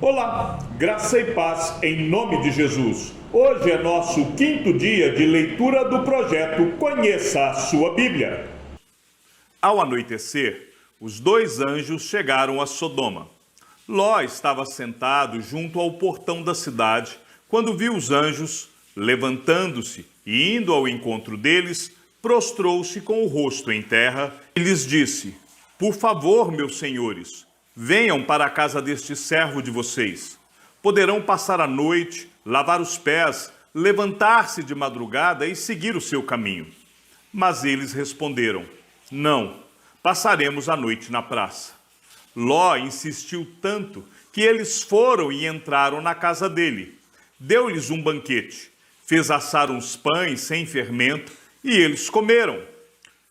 Olá, graça e paz em nome de Jesus. Hoje é nosso quinto dia de leitura do projeto Conheça a Sua Bíblia. Ao anoitecer, os dois anjos chegaram a Sodoma. Ló estava sentado junto ao portão da cidade quando viu os anjos. Levantando-se e indo ao encontro deles, prostrou-se com o rosto em terra e lhes disse: Por favor, meus senhores, venham para a casa deste servo de vocês. Poderão passar a noite, lavar os pés, levantar-se de madrugada e seguir o seu caminho. Mas eles responderam: Não, passaremos a noite na praça. Ló insistiu tanto que eles foram e entraram na casa dele. Deu-lhes um banquete, fez assar uns pães sem fermento e eles comeram.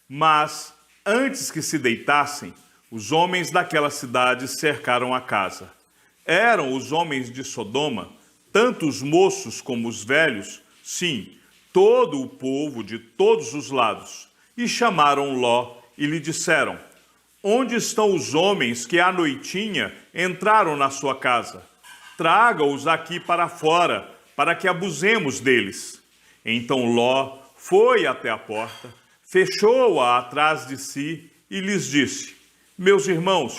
Mas, antes que se deitassem, os homens daquela cidade cercaram a casa. Eram os homens de Sodoma, tanto os moços como os velhos, sim, todo o povo de todos os lados, e chamaram Ló e lhe disseram: Onde estão os homens que à noitinha entraram na sua casa? Traga-os aqui para fora, para que abusemos deles. Então Ló foi até a porta, fechou-a atrás de si e lhes disse: Meus irmãos,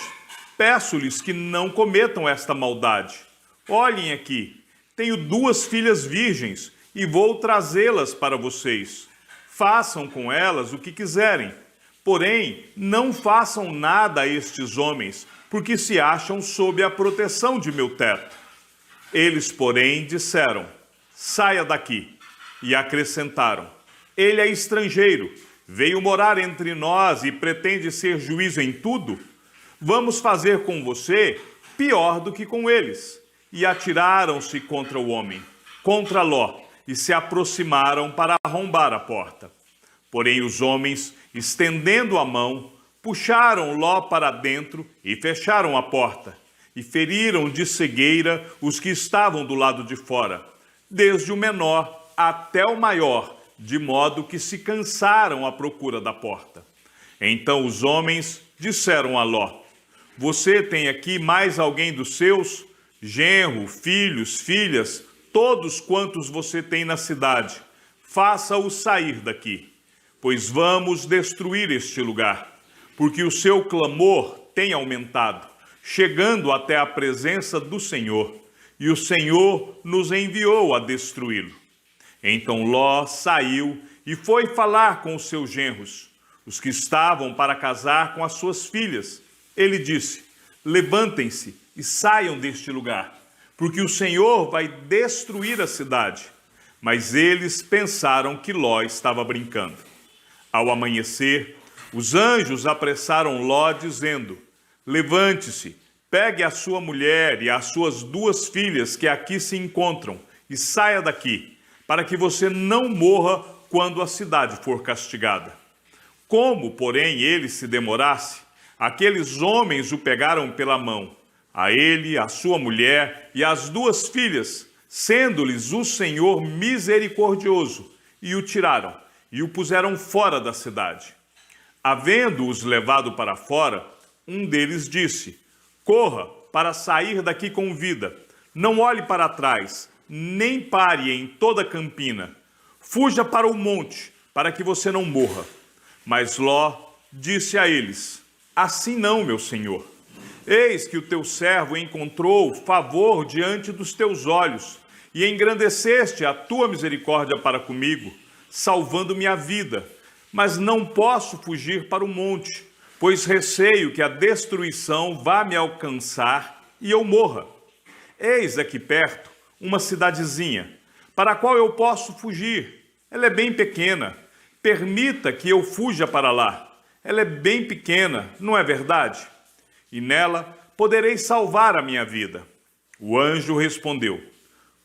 peço-lhes que não cometam esta maldade. Olhem aqui, tenho 2 filhas virgens e vou trazê-las para vocês. Façam com elas o que quiserem. Porém, não façam nada a estes homens, porque se acham sob a proteção de meu teto. Eles, porém, disseram: Saia daqui. E acrescentaram: Ele é estrangeiro, veio morar entre nós e pretende ser juiz em tudo? Vamos fazer com você pior do que com eles. E atiraram-se contra o homem, contra Ló, e se aproximaram para arrombar a porta. Porém os homens, estendendo a mão, puxaram Ló para dentro e fecharam a porta, e feriram de cegueira os que estavam do lado de fora, desde o menor até o maior, de modo que se cansaram à procura da porta. Então os homens disseram a Ló: Você tem aqui mais alguém dos seus? Genro, filhos, filhas, todos quantos você tem na cidade. Faça-os sair daqui, pois vamos destruir este lugar, porque o seu clamor tem aumentado, chegando até a presença do Senhor, e o Senhor nos enviou a destruí-lo. Então Ló saiu e foi falar com os seus genros, os que estavam para casar com as suas filhas. Ele disse: Levantem-se e saiam deste lugar, porque o Senhor vai destruir a cidade. Mas eles pensaram que Ló estava brincando. Ao amanhecer, os anjos apressaram Ló, dizendo: Levante-se, pegue a sua mulher e as suas 2 filhas que aqui se encontram e saia daqui, para que você não morra quando a cidade for castigada. Como, porém, ele se demorasse, aqueles homens o pegaram pela mão, a ele, a sua mulher e as 2 filhas, sendo-lhes o Senhor misericordioso, e o tiraram e o puseram fora da cidade. Havendo-os levado para fora, um deles disse: Corra para sair daqui com vida, não olhe para trás, nem pare em toda a campina. Fuja para o monte, para que você não morra. Mas Ló disse a eles: Assim não, meu senhor. Eis que o teu servo encontrou favor diante dos teus olhos, e engrandeceste a tua misericórdia para comigo, salvando minha vida. Mas não posso fugir para o monte, pois receio que a destruição vá me alcançar e eu morra. Eis aqui perto uma cidadezinha, para a qual eu posso fugir. Ela é bem pequena. Permita que eu fuja para lá. Ela é bem pequena, não é verdade? E nela poderei salvar a minha vida. O anjo respondeu: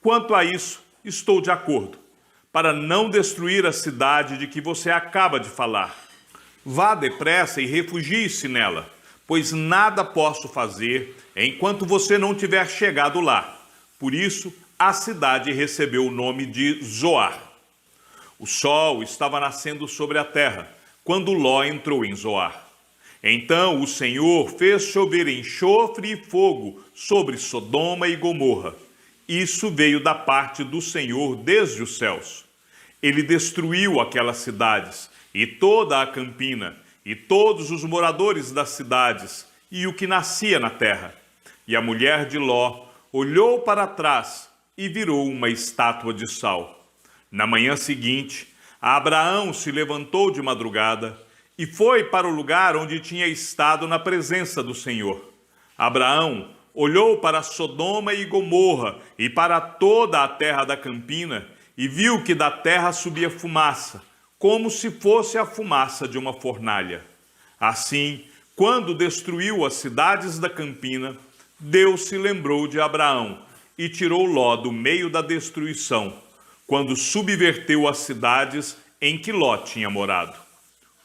Quanto a isso, estou de acordo, para não destruir a cidade de que você acaba de falar. Vá depressa e refugie-se nela, pois nada posso fazer enquanto você não tiver chegado lá. Por isso, a cidade recebeu o nome de Zoar. O sol estava nascendo sobre a terra, quando Ló entrou em Zoar. Então o Senhor fez chover enxofre e fogo sobre Sodoma e Gomorra. Isso veio da parte do Senhor desde os céus. Ele destruiu aquelas cidades e toda a campina, e todos os moradores das cidades, e o que nascia na terra. E a mulher de Ló olhou para trás e virou uma estátua de sal. Na manhã seguinte, Abraão se levantou de madrugada e foi para o lugar onde tinha estado na presença do Senhor. Abraão olhou para Sodoma e Gomorra e para toda a terra da campina e viu que da terra subia fumaça, como se fosse a fumaça de uma fornalha. Assim, quando destruiu as cidades da campina, Deus se lembrou de Abraão e tirou Ló do meio da destruição, quando subverteu as cidades em que Ló tinha morado.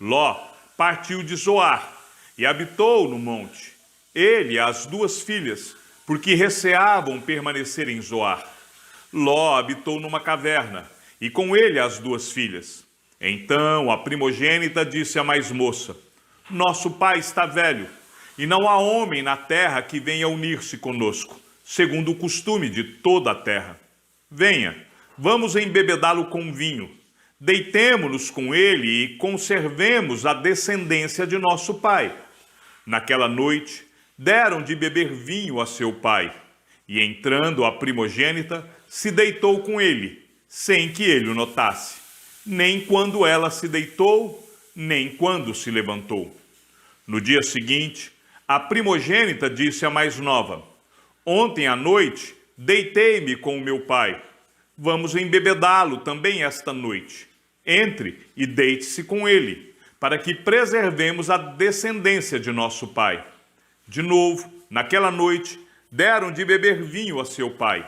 Ló partiu de Zoar e habitou no monte, ele e as duas filhas, porque receavam permanecer em Zoar. Ló habitou numa caverna, e com ele as duas filhas. Então a primogênita disse à mais moça: nosso pai está velho, e não há homem na terra que venha unir-se conosco, segundo o costume de toda a terra. Venha, vamos embebedá-lo com vinho, deitemo-nos com ele e conservemos a descendência de nosso pai. Naquela noite, deram de beber vinho a seu pai, e entrando a primogênita, se deitou com ele, sem que ele o notasse, nem quando ela se deitou, nem quando se levantou. No dia seguinte, a primogênita disse à mais nova: ontem à noite deitei-me com o meu pai. Vamos embebedá-lo também esta noite. Entre e deite-se com ele, para que preservemos a descendência de nosso pai. De novo, naquela noite, deram de beber vinho a seu pai.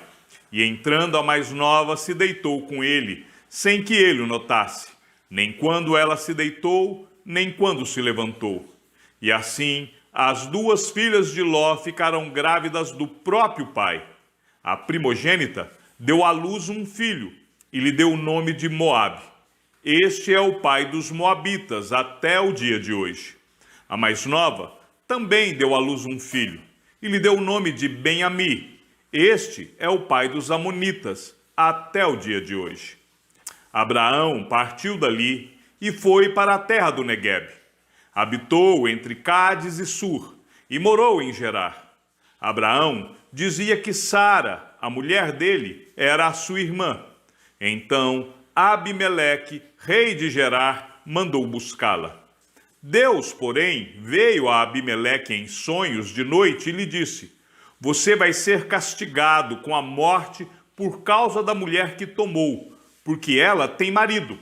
E entrando a mais nova, se deitou com ele, sem que ele o notasse, nem quando ela se deitou, nem quando se levantou. E assim, as duas filhas de Ló ficaram grávidas do próprio pai. A primogênita deu à luz um filho e lhe deu o nome de Moabe. Este é o pai dos moabitas até o dia de hoje. A mais nova também deu à luz um filho e lhe deu o nome de Ben-Ami. Este é o pai dos amonitas até o dia de hoje. Abraão partiu dali e foi para a terra do Neguebe. Habitou entre Cádiz e Sur e morou em Gerar. Abraão dizia que Sara, a mulher dele, era a sua irmã. Então Abimeleque, rei de Gerar, mandou buscá-la. Deus, porém, veio a Abimeleque em sonhos de noite e lhe disse: você vai ser castigado com a morte por causa da mulher que tomou, porque ela tem marido.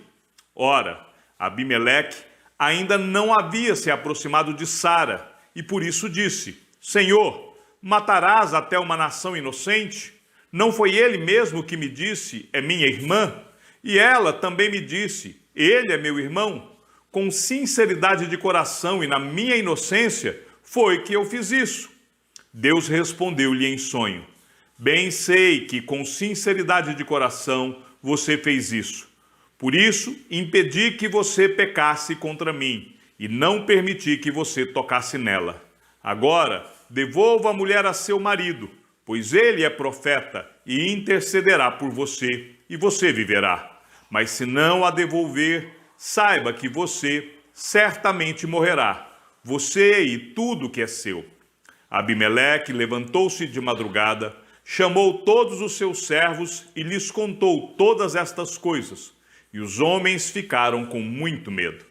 Ora, Abimeleque ainda não havia se aproximado de Sara, e por isso disse: Senhor, matarás até uma nação inocente? Não foi ele mesmo que me disse: é minha irmã? E ela também me disse: ele é meu irmão? Com sinceridade de coração e na minha inocência foi que eu fiz isso. Deus respondeu-lhe em sonho: bem sei que com sinceridade de coração você fez isso. Por isso, impedi que você pecasse contra mim e não permiti que você tocasse nela. Agora, devolva a mulher a seu marido, pois ele é profeta e intercederá por você e você viverá. Mas se não a devolver, saiba que você certamente morrerá, você e tudo que é seu. Abimeleque levantou-se de madrugada, chamou todos os seus servos e lhes contou todas estas coisas. E os homens ficaram com muito medo.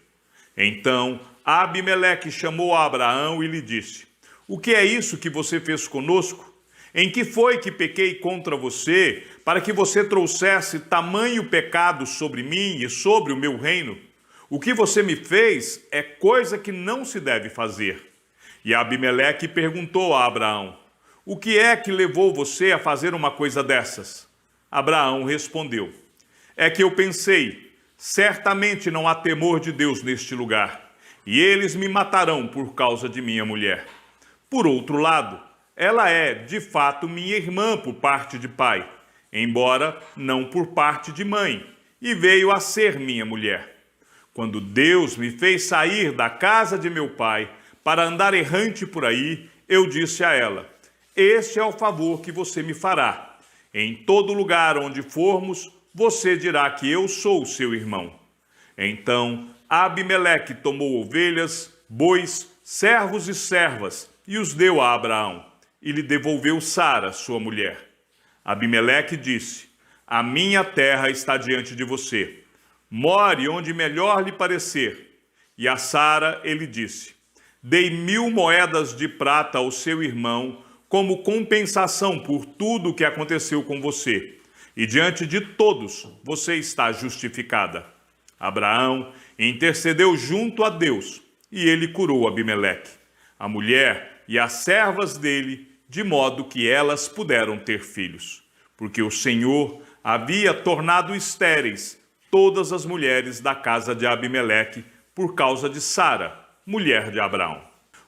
Então Abimeleque chamou a Abraão e lhe disse: o que é isso que você fez conosco? Em que foi que pequei contra você, para que você trouxesse tamanho pecado sobre mim e sobre o meu reino? O que você me fez é coisa que não se deve fazer. E Abimeleque perguntou a Abraão: o que é que levou você a fazer uma coisa dessas? Abraão respondeu: é que eu pensei, certamente não há temor de Deus neste lugar, e eles me matarão por causa de minha mulher. Por outro lado, ela é, de fato, minha irmã por parte de pai, embora não por parte de mãe, e veio a ser minha mulher. Quando Deus me fez sair da casa de meu pai para andar errante por aí, eu disse a ela: este é o favor que você me fará. Em todo lugar onde formos, você dirá que eu sou seu irmão. Então Abimeleque tomou ovelhas, bois, servos e servas e os deu a Abraão, e lhe devolveu Sara, sua mulher. Abimeleque disse: a minha terra está diante de você. More onde melhor lhe parecer. E a Sara ele disse: dei 1000 moedas de prata ao seu irmão como compensação por tudo o que aconteceu com você. E diante de todos você está justificada. Abraão intercedeu junto a Deus, e ele curou Abimeleque, a mulher e as servas dele, de modo que elas puderam ter filhos, porque o Senhor havia tornado estéreis todas as mulheres da casa de Abimeleque por causa de Sara, mulher de Abraão.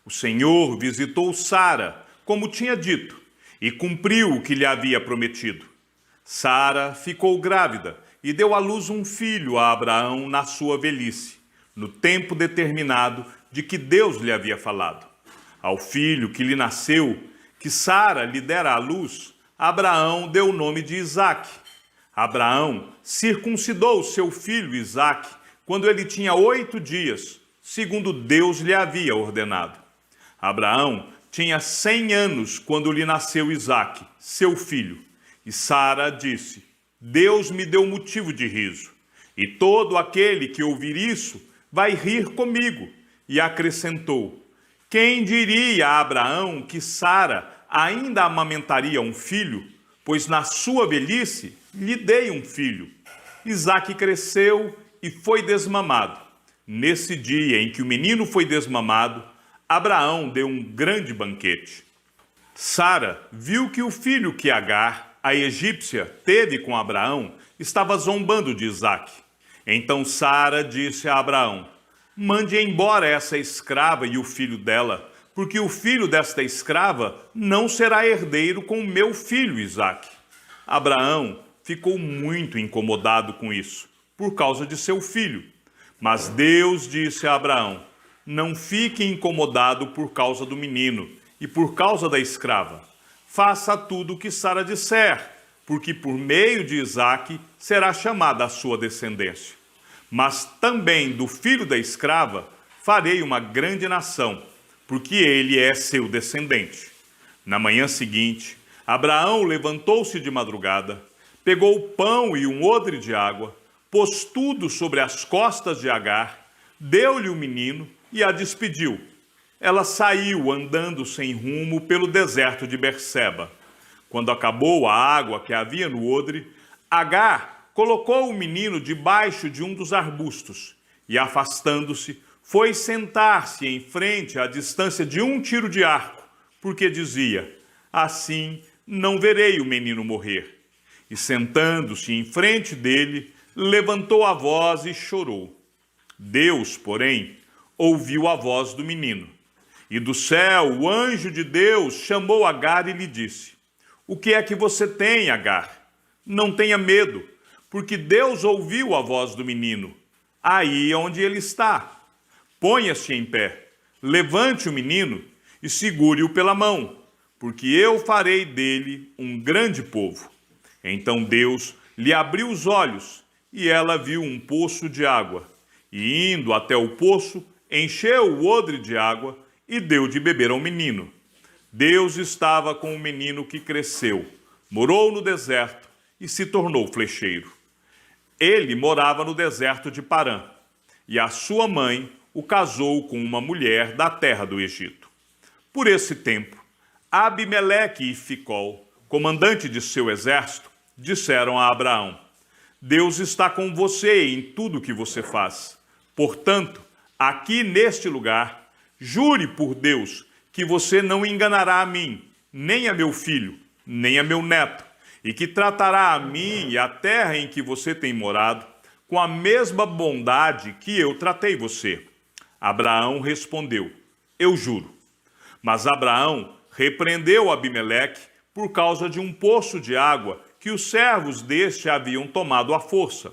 O Senhor visitou Sara, como tinha dito, e cumpriu o que lhe havia prometido. Sara ficou grávida e deu à luz um filho a Abraão na sua velhice, no tempo determinado de que Deus lhe havia falado. Ao filho que lhe nasceu, que Sara lhe dera à luz, Abraão deu o nome de Isaque. Abraão circuncidou seu filho Isaque quando ele tinha 8 dias, segundo Deus lhe havia ordenado. Abraão tinha 100 anos quando lhe nasceu Isaque, seu filho. E Sara disse: Deus me deu motivo de riso, e todo aquele que ouvir isso vai rir comigo. E acrescentou: quem diria a Abraão que Sara ainda amamentaria um filho? Pois na sua velhice lhe dei um filho. Isaque cresceu e foi desmamado. Nesse dia em que o menino foi desmamado, Abraão deu um grande banquete. Sara viu que o filho que Agar, a egípcia, teve com Abraão estava zombando de Isaque. Então Sara disse a Abraão: mande embora essa escrava e o filho dela, porque o filho desta escrava não será herdeiro com o meu filho Isaque. Abraão ficou muito incomodado com isso, por causa de seu filho. Mas Deus disse a Abraão: não fique incomodado por causa do menino e por causa da escrava. Faça tudo o que Sara disser, porque por meio de Isaque será chamada a sua descendência. Mas também do filho da escrava farei uma grande nação, porque ele é seu descendente. Na manhã seguinte, Abraão levantou-se de madrugada, pegou o pão e um odre de água, pôs tudo sobre as costas de Agar, deu-lhe o menino e a despediu. Ela saiu andando sem rumo pelo deserto de Berseba. Quando acabou a água que havia no odre, Agar colocou o menino debaixo de um dos arbustos e, afastando-se, foi sentar-se em frente à distância de 1 tiro de arco, porque dizia: assim não verei o menino morrer. E sentando-se em frente dele, levantou a voz e chorou. Deus, porém, ouviu a voz do menino. E do céu o anjo de Deus chamou Agar e lhe disse: o que é que você tem, Agar? Não tenha medo, porque Deus ouviu a voz do menino, aí onde ele está. Ponha-se em pé, levante o menino e segure-o pela mão, porque eu farei dele um grande povo. Então Deus lhe abriu os olhos, e ela viu um poço de água. E indo até o poço, encheu o odre de água e deu de beber ao menino. Deus estava com o menino que cresceu, morou no deserto e se tornou flecheiro. Ele morava no deserto de Parã, e a sua mãe o casou com uma mulher da terra do Egito. Por esse tempo, Abimeleque e Ficol, comandante de seu exército, disseram a Abraão: Deus está com você em tudo que você faz. Portanto, aqui neste lugar, jure por Deus que você não enganará a mim, nem a meu filho, nem a meu neto, e que tratará a mim e a terra em que você tem morado com a mesma bondade que eu tratei você. Abraão respondeu: eu juro. Mas Abraão repreendeu Abimeleque por causa de um poço de água que os servos deste haviam tomado à força.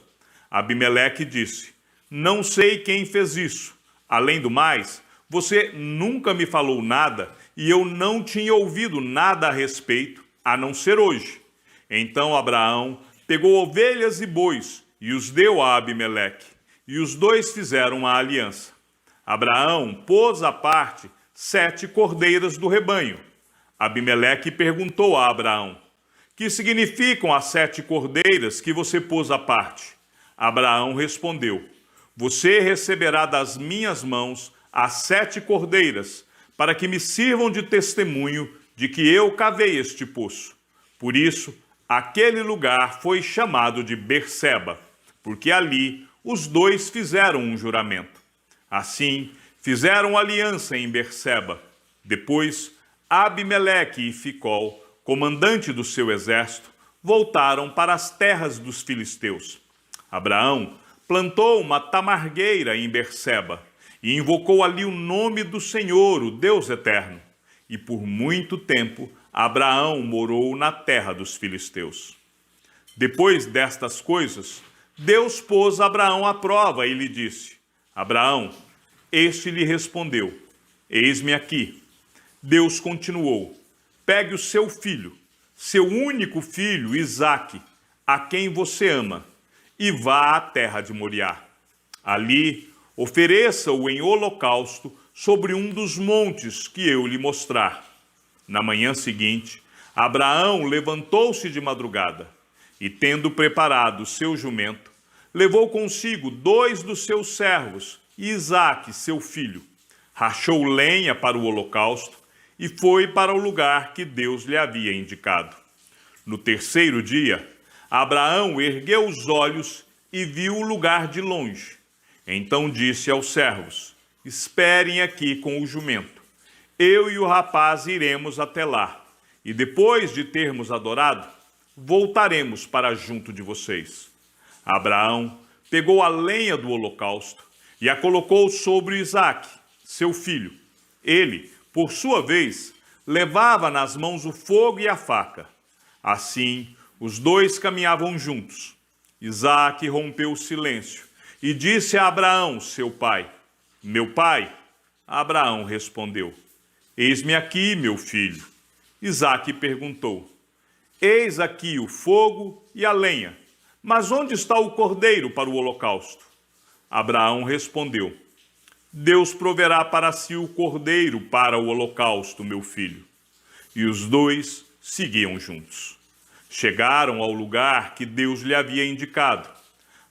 Abimeleque disse: não sei quem fez isso. Além do mais, Você nunca me falou nada e eu não tinha ouvido nada a respeito, a não ser hoje. Então Abraão pegou ovelhas e bois e os deu a Abimeleque, e os dois fizeram uma aliança. Abraão pôs à parte 7 cordeiras do rebanho. Abimeleque perguntou a Abraão: que significam as 7 cordeiras que você pôs à parte? Abraão respondeu: você receberá das minhas mãos as 7 cordeiras, para que me sirvam de testemunho de que eu cavei este poço. Por isso, aquele lugar foi chamado de Berseba, porque ali os dois fizeram um juramento. Assim, fizeram aliança em Berseba. Depois, Abimeleque e Ficol, comandante do seu exército, voltaram para as terras dos filisteus. Abraão plantou uma tamargueira em Berseba e invocou ali o nome do Senhor, o Deus eterno. E por muito tempo Abraão morou na terra dos filisteus. Depois destas coisas, Deus pôs Abraão à prova e lhe disse: Abraão, este lhe respondeu: eis-me aqui. Deus continuou: pegue o seu filho, seu único filho, Isaque, a quem você ama, e vá à terra de Moriá. Ali, ofereça-o em holocausto sobre um dos montes que eu lhe mostrar. Na manhã seguinte, Abraão levantou-se de madrugada e, tendo preparado seu jumento, levou consigo 2 dos seus servos e Isaque, seu filho. Rachou lenha para o holocausto e foi para o lugar que Deus lhe havia indicado. No terceiro dia, Abraão ergueu os olhos e viu o lugar de longe. Então disse aos servos: esperem aqui com o jumento. Eu e o rapaz iremos até lá, e depois de termos adorado, voltaremos para junto de vocês. Abraão pegou a lenha do holocausto e a colocou sobre Isaque, seu filho. Ele, por sua vez, levava nas mãos o fogo e a faca. Assim, os dois caminhavam juntos. Isaque rompeu o silêncio e disse a Abraão, seu pai: meu pai? Abraão respondeu: eis-me aqui, meu filho. Isaque perguntou: eis aqui o fogo e a lenha, mas onde está o cordeiro para o holocausto? Abraão respondeu: Deus proverá para si o cordeiro para o holocausto, meu filho. E os dois seguiam juntos. Chegaram ao lugar que Deus lhe havia indicado.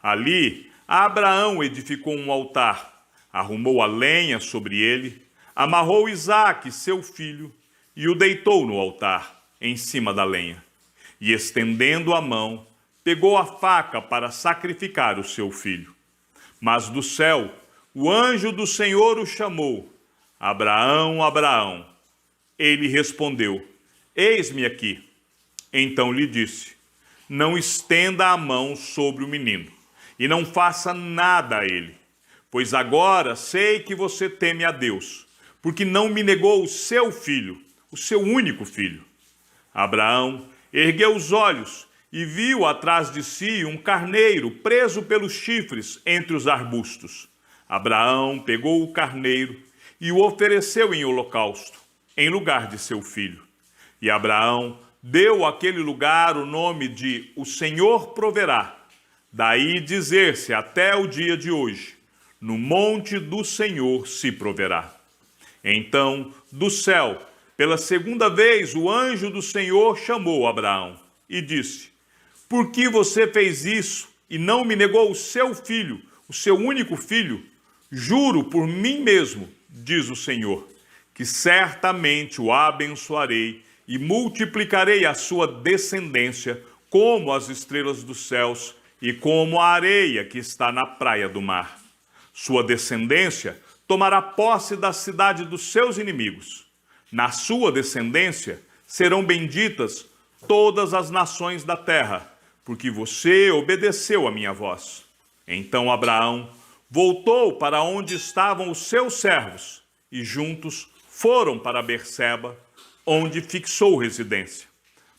Ali, Abraão edificou um altar, arrumou a lenha sobre ele, amarrou Isaque, seu filho, e o deitou no altar, em cima da lenha. E, estendendo a mão, pegou a faca para sacrificar o seu filho. Mas do céu, o anjo do Senhor o chamou: Abraão, Abraão. Ele respondeu: eis-me aqui. Então lhe disse: não estenda a mão sobre o menino, e não faça nada a ele, pois agora sei que você teme a Deus, porque não me negou o seu filho, o seu único filho. Abraão ergueu os olhos e viu atrás de si um carneiro preso pelos chifres entre os arbustos. Abraão pegou o carneiro e o ofereceu em holocausto, em lugar de seu filho. E Abraão deu àquele lugar o nome de O Senhor Proverá. Daí dizer-se até o dia de hoje: no monte do Senhor se proverá. Então, do céu, pela segunda vez, o anjo do Senhor chamou Abraão e disse: por que você fez isso e não me negou o seu filho, o seu único filho? Juro por mim mesmo, diz o Senhor, que certamente o abençoarei e multiplicarei a sua descendência como as estrelas dos céus e como a areia que está na praia do mar. Sua descendência tomará posse da cidade dos seus inimigos. Na sua descendência serão benditas todas as nações da terra, porque você obedeceu a minha voz. Então Abraão voltou para onde estavam os seus servos e juntos foram para Berseba, onde fixou residência.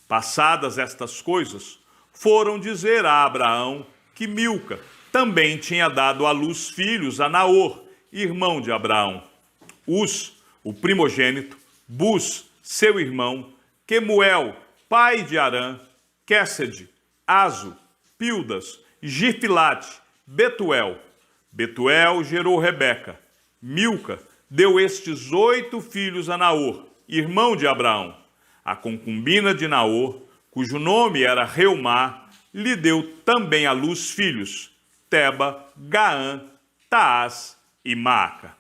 Passadas estas coisas, foram dizer a Abraão que Milca também tinha dado à luz filhos a Naor, irmão de Abraão. Uz, o primogênito, Bus, seu irmão, Quemuel, pai de Arã, Quésed, Azo, Pildas, Gifilate, Betuel. Betuel gerou Rebeca. Milca deu estes 8 filhos a Naor, irmão de Abraão. A concubina de Naor, cujo nome era Reumá, lhe deu também à luz filhos, Teba, Gaã, Taás e Maaca.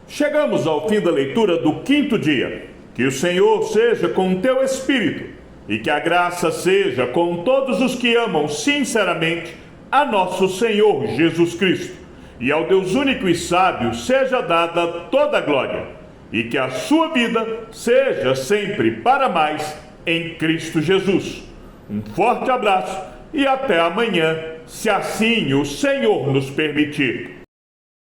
Chegamos ao fim da leitura do 5º dia. Que o Senhor seja com o teu espírito e que a graça seja com todos os que amam sinceramente a nosso Senhor Jesus Cristo. E ao Deus único e sábio seja dada toda a glória, e que a sua vida seja sempre para mais em Cristo Jesus. Um forte abraço e até amanhã, se assim o Senhor nos permitir.